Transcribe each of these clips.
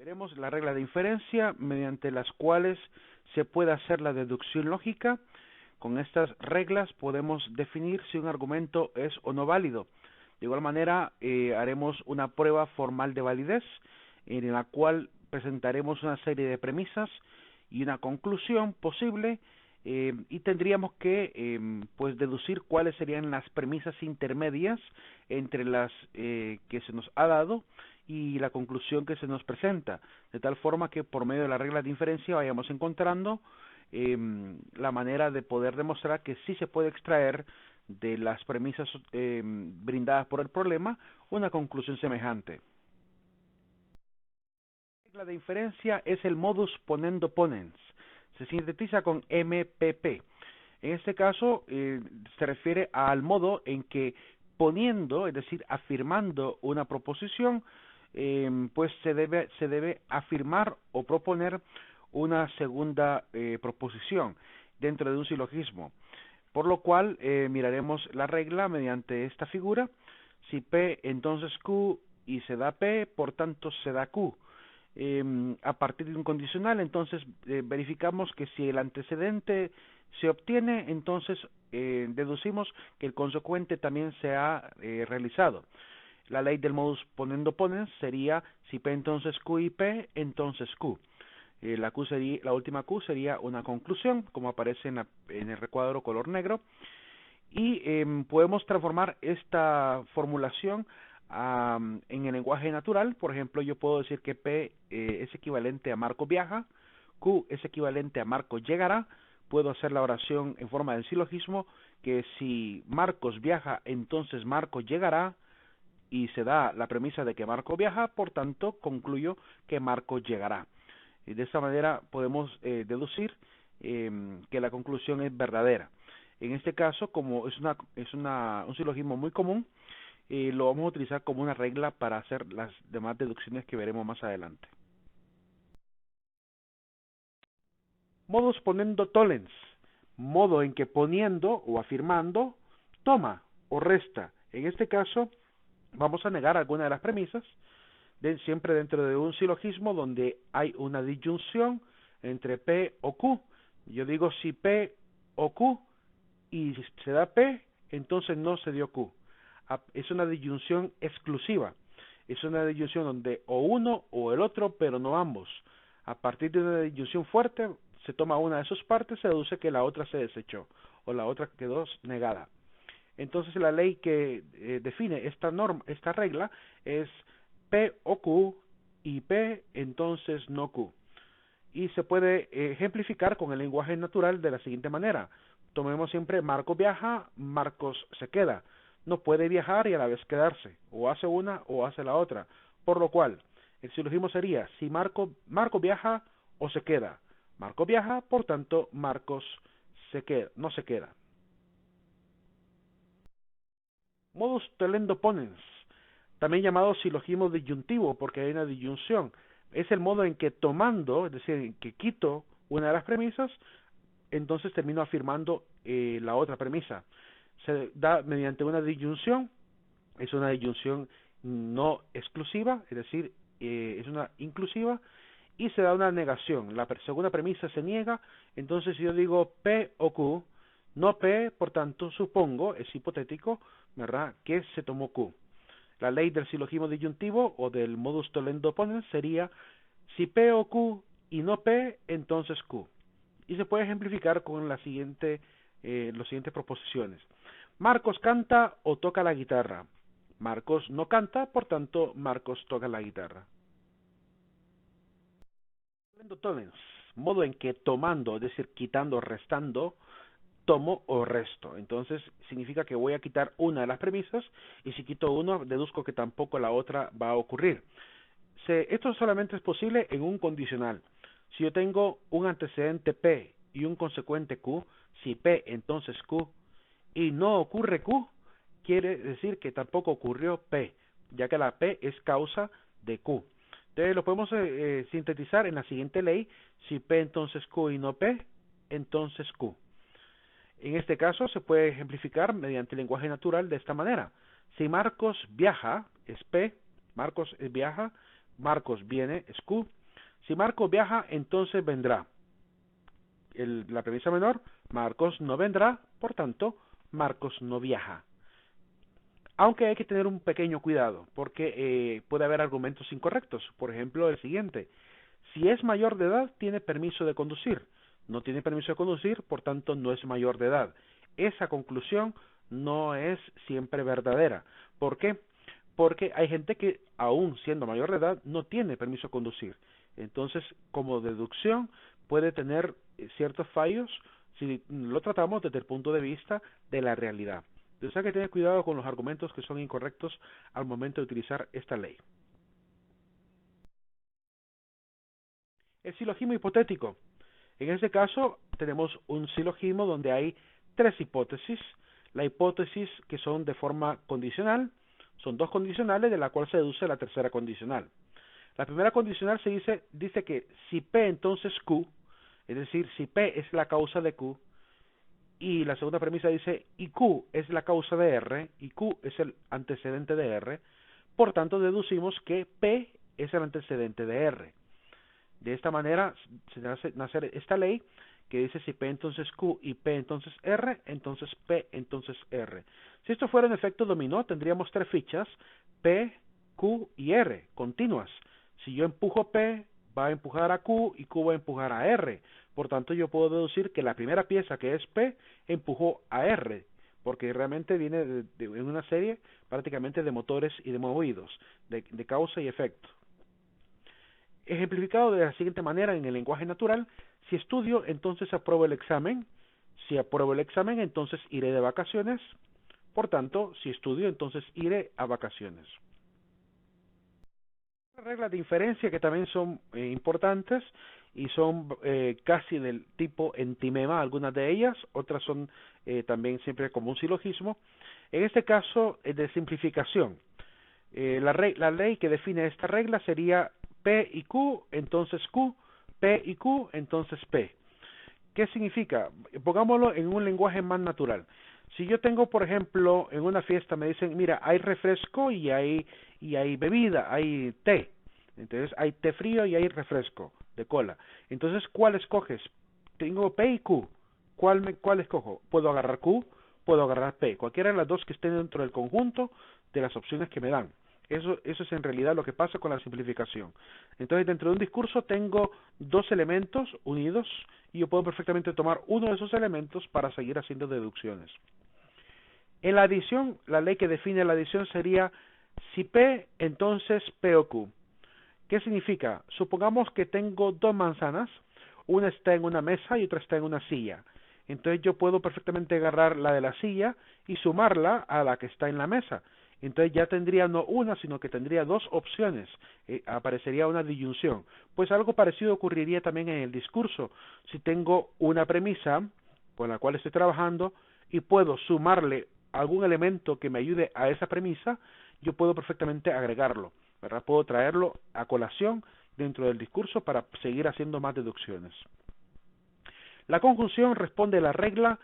Veremos la regla de inferencia mediante las cuales se puede hacer la deducción lógica. Con estas reglas podemos definir si un argumento es o no válido. De igual manera, haremos una prueba formal de validez en la cual presentaremos una serie de premisas y una conclusión posible y tendríamos que pues deducir cuáles serían las premisas intermedias entre las que se nos ha dado y la conclusión que se nos presenta, de tal forma que por medio de la regla de inferencia vayamos encontrando la manera de poder demostrar que sí se puede extraer de las premisas brindadas por el problema una conclusión semejante. La regla de inferencia es el modus ponendo ponens. Se sintetiza con MPP. En este caso se refiere al modo en que poniendo, es decir, afirmando una proposición, pues se debe afirmar o proponer una segunda proposición dentro de un silogismo. Por lo cual miraremos la regla mediante esta figura. Si P entonces Q y se da P, por tanto se da Q. A partir de un condicional, entonces verificamos que si el antecedente se obtiene, entonces deducimos que el consecuente también se ha realizado. La ley del modus ponendo ponens sería si P entonces Q y P, entonces Q. La última Q sería una conclusión, como aparece en el recuadro color negro, y podemos transformar esta formulación en el lenguaje natural. Por ejemplo, yo puedo decir que P es equivalente a Marco viaja, Q es equivalente a Marco llegará. Puedo hacer la oración en forma de silogismo, que si Marcos viaja, entonces Marco llegará, y se da la premisa de que Marco viaja, por tanto concluyo que Marco llegará. Y de esta manera podemos deducir que la conclusión es verdadera. En este caso, como un silogismo muy común, lo vamos a utilizar como una regla para hacer las demás deducciones que veremos más adelante. Modus ponendo tollens, modo en que poniendo o afirmando toma o resta. En este caso, vamos a negar alguna de las premisas, siempre dentro de un silogismo donde hay una disyunción entre P o Q. Yo digo si P o Q y se da P, entonces no se dio Q. Es una disyunción exclusiva. Es una disyunción donde o uno o el otro, pero no ambos. A partir de una disyunción fuerte, se toma una de sus partes, se deduce que la otra se desechó o la otra quedó negada. Entonces la ley que define esta regla es P o Q y P entonces no Q. Y se puede ejemplificar con el lenguaje natural de la siguiente manera. Tomemos siempre Marcos viaja, Marcos se queda. No puede viajar y a la vez quedarse. O hace una o hace la otra. Por lo cual, el silogismo sería si Marco viaja o se queda. Marco viaja, por tanto, Marcos no se queda. Modus tollendo ponens, también llamado silogismo disyuntivo porque hay una disyunción. Es el modo en que tomando, es decir, en que quito una de las premisas, entonces termino afirmando la otra premisa. Se da mediante una disyunción, es una disyunción no exclusiva, es decir, es una inclusiva, y se da una negación. La segunda premisa se niega, entonces si yo digo P o Q, no P, por tanto, supongo, es hipotético, ¿verdad?, que se tomó Q. La ley del silogismo disyuntivo o del modus tollendo ponens sería si P o Q y no P, entonces Q. Y se puede ejemplificar con las siguientes proposiciones. Marcos canta o toca la guitarra. Marcos no canta, por tanto, Marcos toca la guitarra. Modo en que tomando, es decir, quitando o restando, tomo o resto. Entonces significa que voy a quitar una de las premisas y si quito uno, deduzco que tampoco la otra va a ocurrir. Esto solamente es posible en un condicional. Si yo tengo un antecedente P y un consecuente Q, si P entonces Q y no ocurre Q, quiere decir que tampoco ocurrió P, ya que la P es causa de Q. Entonces lo podemos sintetizar en la siguiente ley: si P entonces Q y no P, entonces Q. En este caso se puede ejemplificar mediante el lenguaje natural de esta manera. Si Marcos viaja, es P, Marcos viaja, Marcos viene es Q. Si Marcos viaja, entonces vendrá. La premisa menor, Marcos no vendrá, por tanto, Marcos no viaja. Aunque hay que tener un pequeño cuidado, porque puede haber argumentos incorrectos. Por ejemplo, el siguiente: si es mayor de edad, tiene permiso de conducir. No tiene permiso de conducir, por tanto, no es mayor de edad. Esa conclusión no es siempre verdadera. ¿Por qué? Porque hay gente que, aún siendo mayor de edad, no tiene permiso de conducir. Entonces, como deducción, puede tener ciertos fallos si lo tratamos desde el punto de vista de la realidad. Entonces hay que tener cuidado con los argumentos que son incorrectos al momento de utilizar esta ley. El silogismo hipotético. En este caso tenemos un silogismo donde hay tres hipótesis. La hipótesis que son de forma condicional, son dos condicionales de la cual se deduce la tercera condicional. La primera condicional dice que si P entonces Q, es decir, si P es la causa de Q, y la segunda premisa dice y Q es la causa de R, y Q es el antecedente de R, por tanto deducimos que P es el antecedente de R. De esta manera se nace esta ley que dice si P entonces Q y P entonces R, entonces P entonces R. Si esto fuera un efecto dominó, tendríamos tres fichas, P, Q y R, continuas. Si yo empujo P, va a empujar a Q y Q va a empujar a R. Por tanto, yo puedo deducir que la primera pieza, que es P, empujó a R, porque realmente viene en una serie prácticamente de motores y de movidos, de causa y efecto. Ejemplificado de la siguiente manera en el lenguaje natural: si estudio, entonces apruebo el examen. Si apruebo el examen, entonces iré de vacaciones. Por tanto, si estudio, entonces iré a vacaciones. Reglas de inferencia que también son importantes y son casi del tipo entimema, algunas de ellas, otras son también siempre como un silogismo. En este caso, de simplificación, la ley que define esta regla sería P y Q, entonces Q, P y Q, entonces P. ¿Qué significa? Pongámoslo en un lenguaje más natural. Si yo tengo, por ejemplo, en una fiesta me dicen, mira, hay refresco y hay bebida, hay té. Entonces hay té frío y hay refresco de cola. Entonces, ¿cuál escoges? Tengo P y Q. ¿Cuál escojo? Puedo agarrar Q, puedo agarrar P. Cualquiera de las dos que estén dentro del conjunto de las opciones que me dan. Eso es en realidad lo que pasa con la simplificación. Entonces, dentro de un discurso tengo dos elementos unidos y yo puedo perfectamente tomar uno de esos elementos para seguir haciendo deducciones. En la adición, la ley que define la adición sería si P, entonces P o Q. ¿Qué significa? Supongamos que tengo dos manzanas, una está en una mesa y otra está en una silla. Entonces yo puedo perfectamente agarrar la de la silla y sumarla a la que está en la mesa. Entonces ya tendría no una, sino que tendría dos opciones. Aparecería una disyunción. Pues algo parecido ocurriría también en el discurso. Si tengo una premisa con la cual estoy trabajando y puedo sumarle algún elemento que me ayude a esa premisa, yo puedo perfectamente agregarlo, ¿verdad? Puedo traerlo a colación dentro del discurso para seguir haciendo más deducciones. La conjunción responde a la regla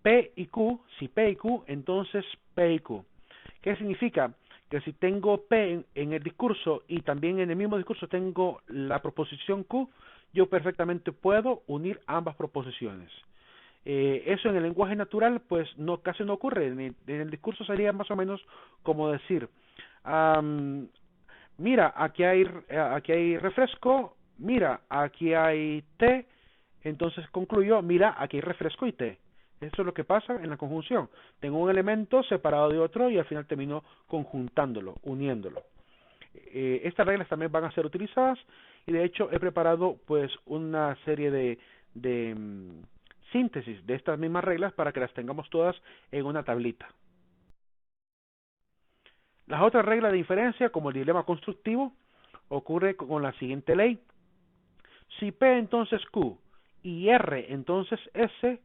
P y Q. Si P y Q, entonces P y Q. ¿Qué significa? Que si tengo P en el discurso y también en el mismo discurso tengo la proposición Q, yo perfectamente puedo unir ambas proposiciones. Eso en el lenguaje natural pues casi no ocurre. En el discurso sería más o menos como decir, mira, aquí hay refresco, mira, aquí hay té, entonces concluyo, mira, aquí hay refresco y té. Eso es lo que pasa en la conjunción. Tengo un elemento separado de otro y al final termino conjuntándolo, uniéndolo. Estas reglas también van a ser utilizadas y de hecho he preparado pues una serie de síntesis de estas mismas reglas para que las tengamos todas en una tablita. Las otras reglas de inferencia, como el dilema constructivo, ocurre con la siguiente ley. Si P entonces Q y R entonces S,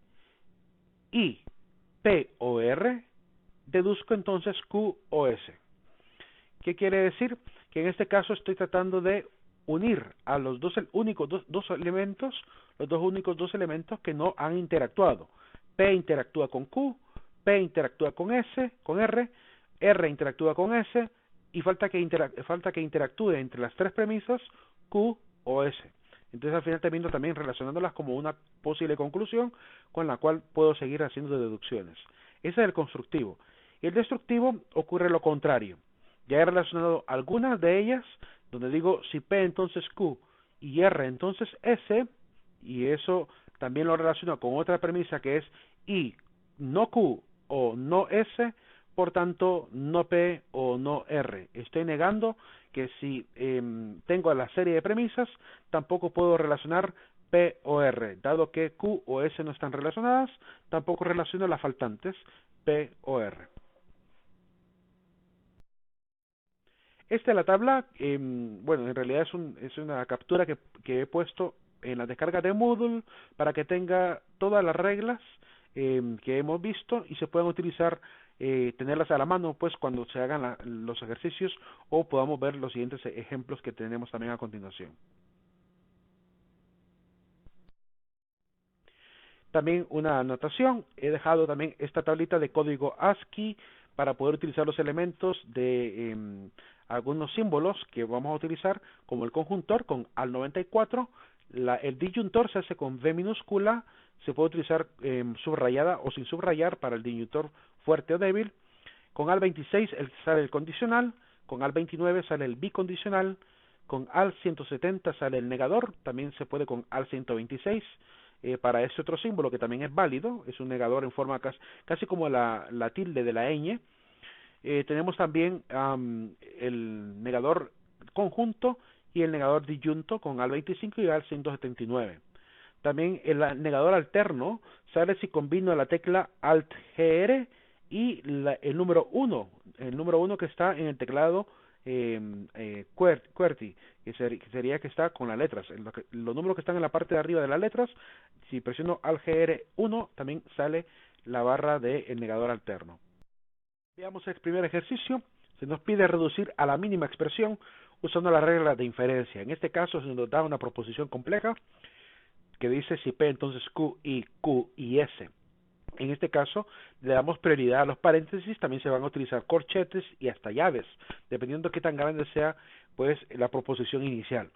y P o R, deduzco entonces Q o S. ¿Qué quiere decir? Que en este caso estoy tratando de unir a los dos únicos elementos que no han interactuado. P interactúa con Q, P interactúa con S, con R, R interactúa con S, y falta que interactúe entre las tres premisas Q o S. Entonces al final termino también relacionándolas como una posible conclusión con la cual puedo seguir haciendo deducciones. Ese es el constructivo. Y el destructivo ocurre lo contrario. Ya he relacionado algunas de ellas, donde digo si P entonces Q y R entonces S, y eso también lo relaciono con otra premisa que es I no Q o no S, por tanto no P o no R. Estoy negando que si tengo la serie de premisas, tampoco puedo relacionar P o R. Dado que Q o S no están relacionadas, tampoco relaciono las faltantes P o R. Esta es la tabla, bueno, en realidad es una captura que he puesto en la descarga de Moodle para que tenga todas las reglas que hemos visto y se puedan utilizar, tenerlas a la mano pues cuando se hagan los ejercicios o podamos ver los siguientes ejemplos que tenemos también a continuación. También una anotación, he dejado también esta tablita de código ASCII para poder utilizar los elementos de algunos símbolos que vamos a utilizar, como el conjuntor con AL94, el disyuntor se hace con V minúscula, se puede utilizar subrayada o sin subrayar para el disyuntor fuerte o débil, con AL26 sale el condicional, con AL29 sale el bicondicional, con AL170 sale el negador, también se puede con AL126, para ese otro símbolo que también es válido, es un negador en forma casi como la tilde de la ñ. Tenemos también el negador conjunto y el negador disyunto con AL25 y AL179. También el negador alterno sale si combino la tecla Alt-GR y el número 1 que está en el teclado QWERTY, que sería que está con las letras. Los números que están en la parte de arriba de las letras, si presiono Alt-GR1 también sale la barra del negador alterno. Veamos el primer ejercicio. Se nos pide reducir a la mínima expresión usando la regla de inferencia. En este caso se nos da una proposición compleja que dice si P entonces Q y S. En este caso le damos prioridad a los paréntesis, también se van a utilizar corchetes y hasta llaves, dependiendo de qué tan grande sea pues la proposición inicial.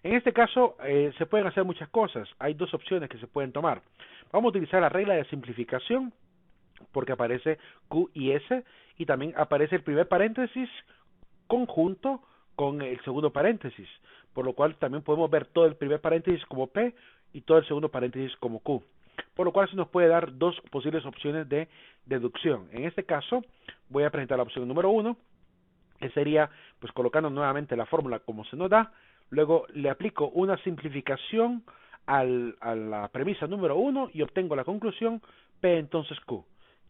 En este caso se pueden hacer muchas cosas, hay dos opciones que se pueden tomar. Vamos a utilizar la regla de simplificación, porque aparece Q y S, y también aparece el primer paréntesis conjunto con el segundo paréntesis, por lo cual también podemos ver todo el primer paréntesis como P y todo el segundo paréntesis como Q, por lo cual se nos puede dar dos posibles opciones de deducción. En este caso voy a presentar la opción número 1, que sería pues colocando nuevamente la fórmula como se nos da, luego le aplico una simplificación a la premisa número 1 y obtengo la conclusión P entonces Q.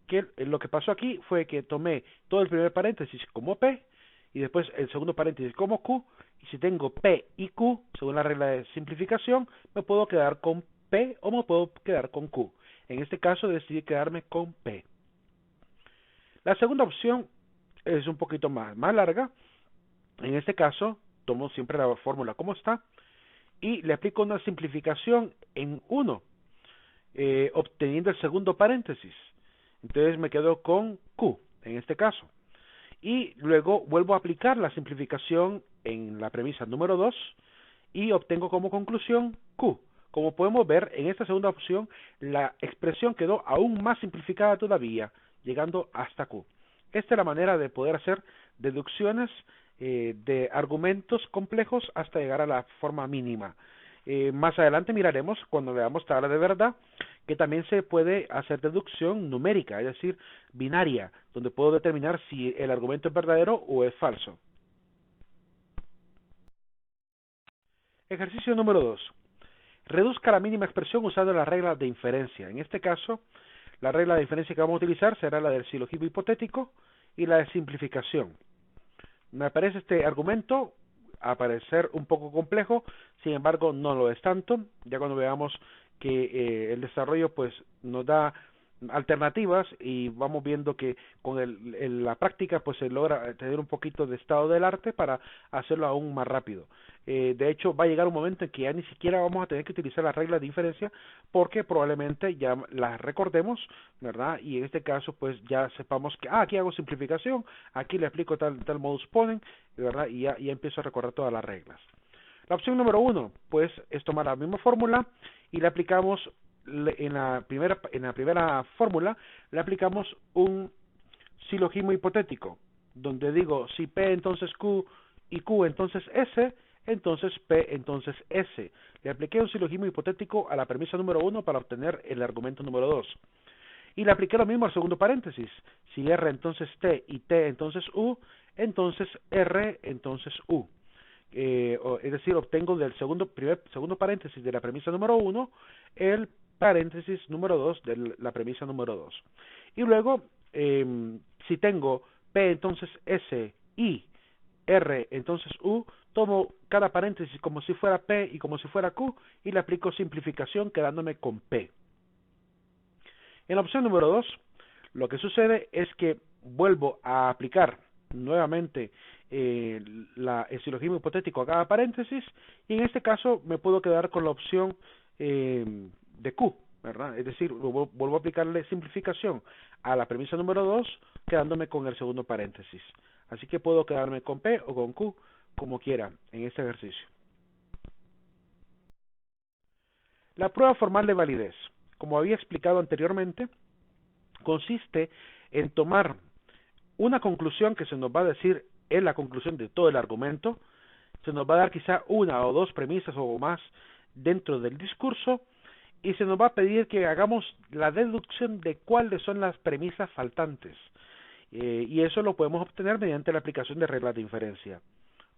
Que lo que pasó aquí fue que tomé todo el primer paréntesis como P y después el segundo paréntesis como Q, y si tengo P y Q, según la regla de simplificación, me puedo quedar con P o me puedo quedar con Q. En este caso decidí quedarme con P. La segunda opción es un poquito más larga. En este caso tomo siempre la fórmula como está y le aplico una simplificación en 1, obteniendo el segundo paréntesis. Entonces me quedo con Q en este caso. Y luego vuelvo a aplicar la simplificación en la premisa número 2 y obtengo como conclusión Q. Como podemos ver, en esta segunda opción la expresión quedó aún más simplificada todavía, llegando hasta Q. Esta es la manera de poder hacer deducciones de argumentos complejos hasta llegar a la forma mínima. Más adelante miraremos, cuando veamos tabla de verdad, que también se puede hacer deducción numérica, es decir, binaria, donde puedo determinar si el argumento es verdadero o es falso. Ejercicio número 2. Reduzca la mínima expresión usando la regla de inferencia. En este caso, la regla de inferencia que vamos a utilizar será la del silogismo hipotético y la de simplificación. Me parece este argumento a parecer un poco complejo, sin embargo no lo es tanto. Ya cuando veamos que el desarrollo pues nos da alternativas y vamos viendo que con la práctica pues se logra tener un poquito de estado del arte para hacerlo aún más rápido. De hecho, va a llegar un momento en que ya ni siquiera vamos a tener que utilizar las reglas de diferencia porque probablemente ya las recordemos, ¿verdad? Y en este caso, pues ya sepamos que, aquí hago simplificación, aquí le aplico tal modus ponens, ¿verdad? Y ya empiezo a recordar todas las reglas. La opción número 1, pues, es tomar la misma fórmula y le aplicamos en la primera fórmula, le aplicamos un silogismo hipotético, donde digo, si P entonces Q y Q entonces S, entonces P entonces S. Le apliqué un silogismo hipotético a la premisa número 1 para obtener el argumento número 2. Y le apliqué lo mismo al segundo paréntesis. Si R entonces T y T entonces U, entonces R entonces U. Es decir, obtengo del segundo paréntesis de la premisa número 1 el paréntesis número 2 de la premisa número 2. Y luego, si tengo P entonces S y R entonces U, tomo cada paréntesis como si fuera P y como si fuera Q y le aplico simplificación quedándome con P. En la opción número 2, lo que sucede es que vuelvo a aplicar nuevamente el silogismo hipotético a cada paréntesis y en este caso me puedo quedar con la opción de Q, ¿verdad? Es decir, vuelvo a aplicarle simplificación a la premisa número 2 quedándome con el segundo paréntesis. Así que puedo quedarme con P o con Q como quiera en este ejercicio. La prueba formal de validez, como había explicado anteriormente, consiste en tomar una conclusión que se nos va a decir es la conclusión de todo el argumento, se nos va a dar quizá una o dos premisas o más dentro del discurso y se nos va a pedir que hagamos la deducción de cuáles son las premisas faltantes. Y eso lo podemos obtener mediante la aplicación de reglas de inferencia.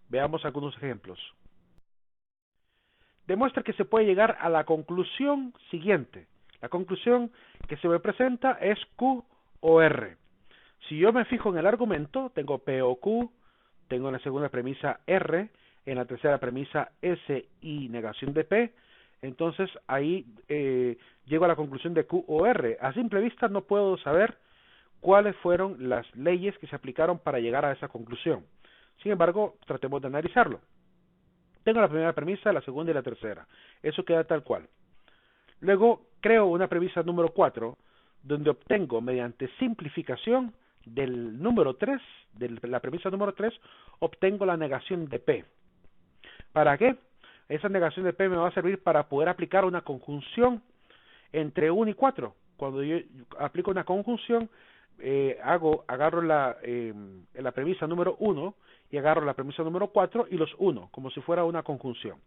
Veamos algunos ejemplos. Demuestra que se puede llegar a la conclusión siguiente. La conclusión que se me presenta es Q o R. Si yo me fijo en el argumento, tengo P o Q, tengo en la segunda premisa R, en la tercera premisa S y negación de P, entonces ahí llego a la conclusión de Q o R. A simple vista no puedo saber cuáles fueron las leyes que se aplicaron para llegar a esa conclusión. Sin embargo, tratemos de analizarlo. Tengo la primera premisa, la segunda y la tercera. Eso queda tal cual. Luego creo una premisa número 4, donde obtengo mediante simplificación del número 3, de la premisa número 3, obtengo la negación de P. ¿Para qué? Esa negación de P me va a servir para poder aplicar una conjunción entre 1 y 4. Cuando yo aplico una conjunción, agarro la premisa número 1 y agarro la premisa número 4 y los uno, como si fuera una conjunción.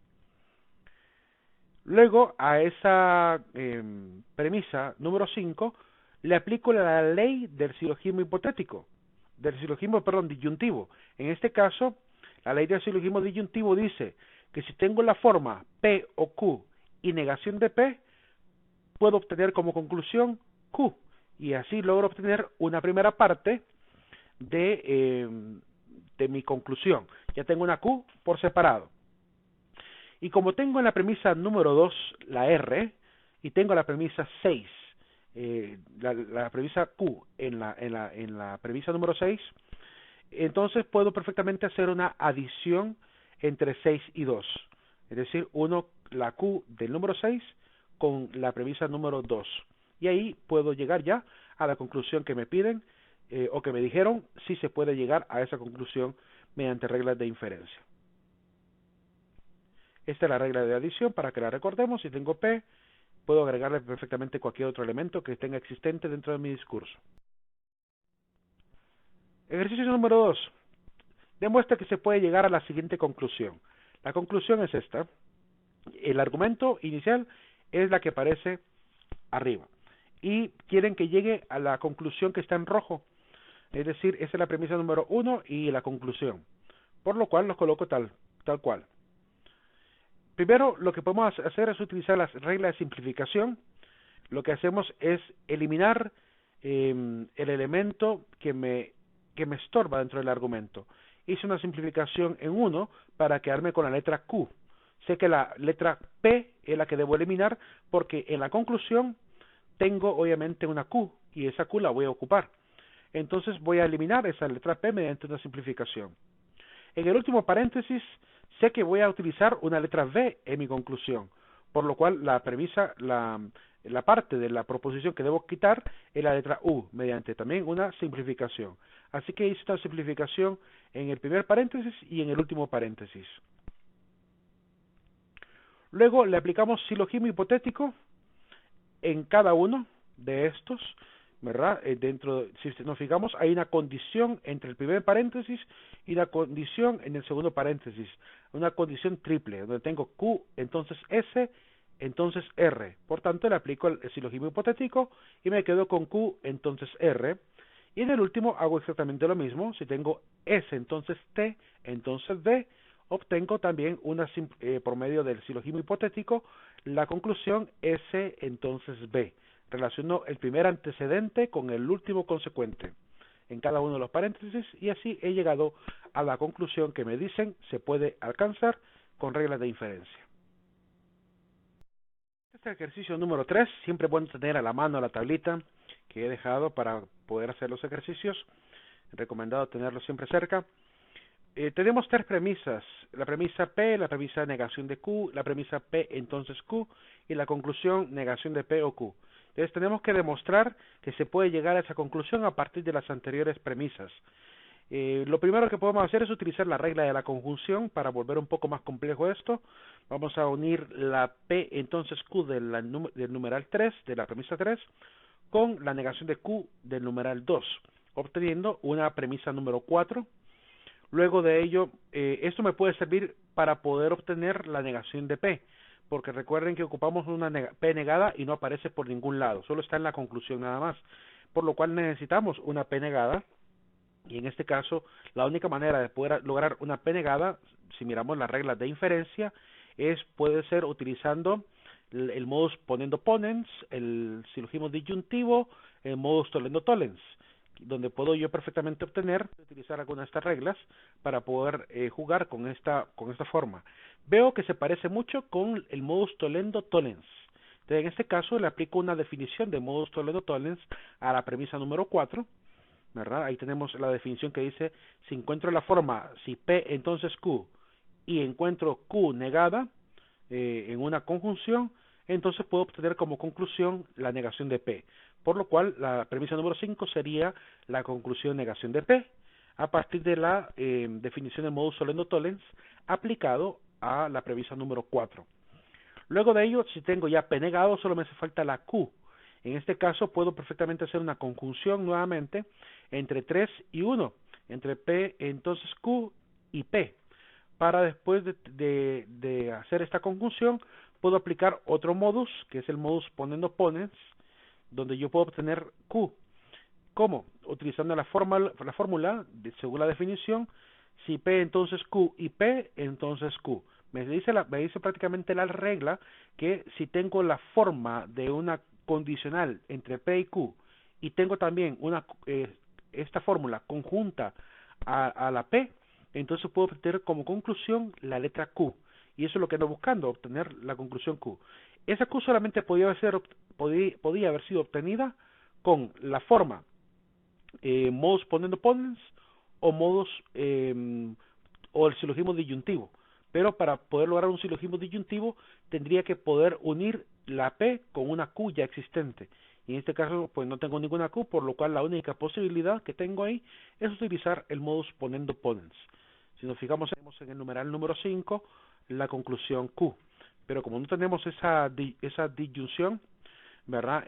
Luego, a esa premisa número 5, le aplico la ley del silogismo hipotético, disyuntivo. En este caso, la ley del silogismo disyuntivo dice que si tengo la forma P o Q y negación de P, puedo obtener como conclusión Q, y así logro obtener una primera parte de mi conclusión. Ya tengo una Q por separado. Y como tengo en la premisa número 2 la R, y tengo la premisa 6, la premisa Q en la premisa número 6, entonces puedo perfectamente hacer una adición entre 6 y 2. Es decir, la Q del número 6 con la premisa número 2. Y ahí puedo llegar ya a la conclusión que me piden o que me dijeron si se puede llegar a esa conclusión mediante reglas de inferencia. Esta es la regla de adición para que la recordemos. Si tengo P, puedo agregarle perfectamente cualquier otro elemento que tenga existente dentro de mi discurso. Ejercicio número 2. Demuestra que se puede llegar a la siguiente conclusión. La conclusión es esta. El argumento inicial es la que aparece arriba. Y quieren que llegue a la conclusión que está en rojo. Es decir, esa es la premisa número 1 y la conclusión. Por lo cual los coloco tal cual. Primero, lo que podemos hacer es utilizar las reglas de simplificación. Lo que hacemos es eliminar el elemento que me estorba dentro del argumento. Hice una simplificación en 1 para quedarme con la letra Q. Sé que la letra P es la que debo eliminar porque en la conclusión tengo obviamente una Q y esa Q la voy a ocupar. Entonces voy a eliminar esa letra P mediante una simplificación. En el último paréntesis sé que voy a utilizar una letra V en mi conclusión, por lo cual la premisa, la parte de la proposición que debo quitar es la letra U, mediante también una simplificación. Así que hice una simplificación en el primer paréntesis y en el último paréntesis. Luego le aplicamos silogismo hipotético en cada uno de estos, ¿verdad? Si nos fijamos, hay una condición entre el primer paréntesis y la condición en el segundo paréntesis, una condición triple, donde tengo Q, entonces S, entonces R. Por tanto, le aplico el silogismo hipotético y me quedo con Q, entonces R. Y en el último hago exactamente lo mismo. Si tengo S, entonces T, entonces D, obtengo también por medio del silogismo hipotético la conclusión S, entonces B. Relaciono el primer antecedente con el último consecuente en cada uno de los paréntesis y así he llegado a la conclusión que me dicen se puede alcanzar con reglas de inferencia. Este ejercicio número 3, siempre es bueno tener a la mano la tablita que he dejado para poder hacer los ejercicios. Recomendado tenerlo siempre cerca. Tenemos tres premisas, la premisa P, la premisa negación de Q, la premisa P entonces Q y la conclusión negación de P o Q. Entonces tenemos que demostrar que se puede llegar a esa conclusión a partir de las anteriores premisas. Lo primero que podemos hacer es utilizar la regla de la conjunción para volver un poco más complejo esto. Vamos a unir la P entonces Q del numeral 3, de la premisa 3, con la negación de Q del numeral 2, obteniendo una premisa número 4. Luego de ello, esto me puede servir para poder obtener la negación de P, porque recuerden que ocupamos una P negada y no aparece por ningún lado, solo está en la conclusión nada más, por lo cual necesitamos una P negada, y en este caso, la única manera de poder lograr una P negada, si miramos las reglas de inferencia, puede ser utilizando el modus ponendo ponens, el silogismo disyuntivo, el modus tollendo tollens, donde puedo yo perfectamente utilizar algunas de estas reglas para poder jugar con esta forma. Veo que se parece mucho con el modus tollendo tollens. Entonces, en este caso le aplico una definición de modus tollendo tollens a la premisa número 4, ¿verdad? Ahí tenemos la definición que dice, si encuentro la forma, si P entonces Q, y encuentro Q negada en una conjunción, entonces puedo obtener como conclusión la negación de P. Por lo cual, la premisa número 5 sería la conclusión negación de P, a partir de la definición de modus tollendo tollens aplicado a la premisa número 4. Luego de ello, si tengo ya P negado, solo me hace falta la Q. En este caso, puedo perfectamente hacer una conjunción nuevamente entre 3 y 1, entre P, entonces Q y P. Para después de hacer esta conjunción, puedo aplicar otro modus, que es el modus ponendo ponens, donde yo puedo obtener Q. ¿Cómo? Utilizando la fórmula, según la definición, si P entonces Q y P entonces Q. Me dice prácticamente la regla que si tengo la forma de una condicional entre P y Q y tengo también esta fórmula conjunta a la P, entonces puedo obtener como conclusión la letra Q. Y eso es lo que ando buscando, obtener la conclusión Q. Esa Q solamente podía haber sido obtenida con la forma modus ponendo ponens o o el silogismo disyuntivo. Pero para poder lograr un silogismo disyuntivo tendría que poder unir la P con una Q ya existente. Y en este caso pues no tengo ninguna Q, por lo cual la única posibilidad que tengo ahí es utilizar el modus ponendo ponens. Si nos fijamos en el numeral número 5, la conclusión Q. Pero como no tenemos esa disyunción, ¿verdad?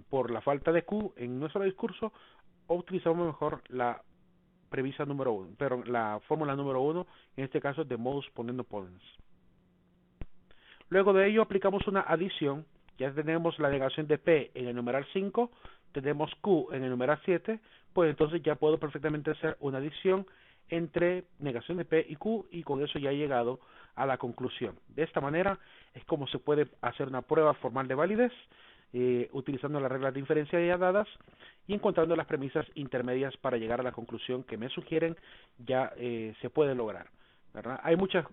Por la falta de Q en nuestro discurso, utilizamos mejor la premisa número 1, pero la fórmula número 1, en este caso de modus ponendo ponens. Luego de ello aplicamos una adición, ya tenemos la negación de P en el numeral 5, tenemos Q en el numeral 7, pues entonces ya puedo perfectamente hacer una adición entre negación de P y Q y con eso ya he llegado a la conclusión. De esta manera es como se puede hacer una prueba formal de validez utilizando las reglas de inferencia ya dadas y encontrando las premisas intermedias para llegar a la conclusión que me sugieren ya se puede lograr, ¿verdad? Hay muchos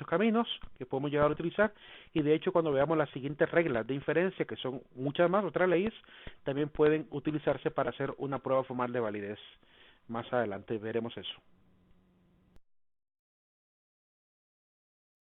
caminos que podemos llegar a utilizar y de hecho cuando veamos las siguientes reglas de inferencia, que son muchas más, otras leyes, también pueden utilizarse para hacer una prueba formal de validez. Más adelante veremos eso.